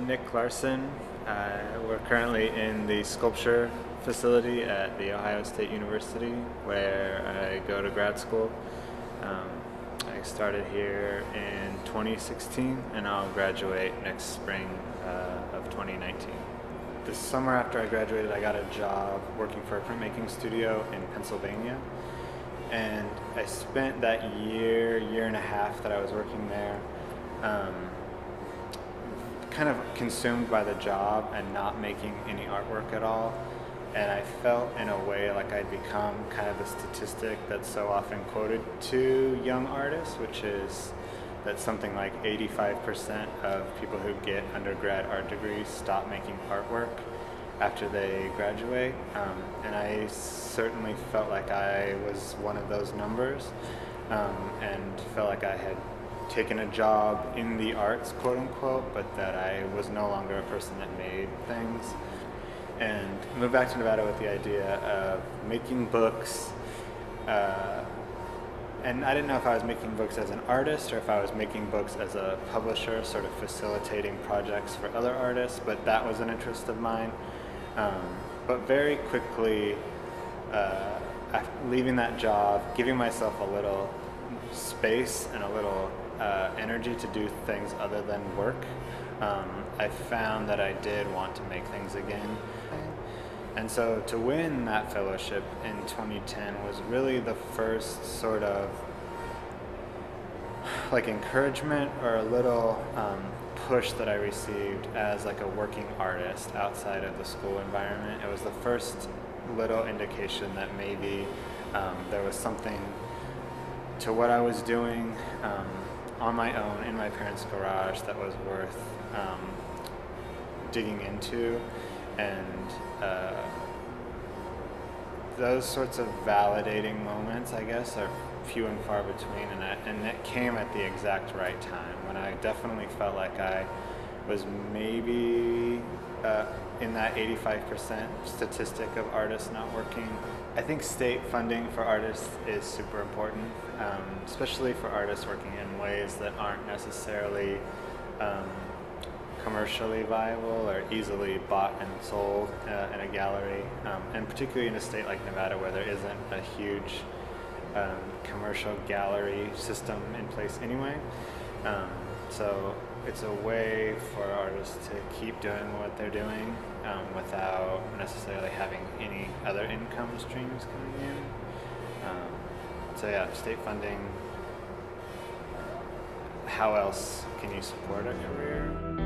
Nick Larsen. We're currently in the sculpture facility at The Ohio State University, where I go to grad school. I started here in 2016, and I'll graduate next spring of 2019. The summer after I graduated, I got a job working for a printmaking studio in Pennsylvania, and I spent that year and a half that I was working there kind of consumed by the job and not making any artwork at all. And I felt in a way like I'd become kind of the statistic that's so often quoted to young artists, which is that something like 85% of people who get undergrad art degrees stop making artwork after they graduate. And I certainly felt like I was one of those numbers, and felt like I had taken a job in the arts, quote unquote, but that I was no longer a person that made things. And moved back to Nevada with the idea of making books, and I didn't know if I was making books as an artist or if I was making books as a publisher, sort of facilitating projects for other artists, but that was an interest of mine. But very quickly, after leaving that job, giving myself a little space and a little energy to do things other than work, I found that I did want to make things again. And so to win that fellowship in 2010 was really the first sort of like encouragement or a little push that I received as like a working artist outside of the school environment. It was the first little indication that maybe there was something to what I was doing on my own in my parents' garage that was worth digging into. And those sorts of validating moments, I guess, are few and far between, and it came at the exact right time when I definitely felt like I was maybe in that 85% statistic of artists not working. I think state funding for artists is super important, especially for artists working in ways that aren't necessarily commercially viable or easily bought and sold in a gallery, and particularly in a state like Nevada where there isn't a huge commercial gallery system in place anyway. So it's a way for artists to keep doing what they're doing without necessarily having any other income streams coming in. So yeah, state funding. How else can you support a career?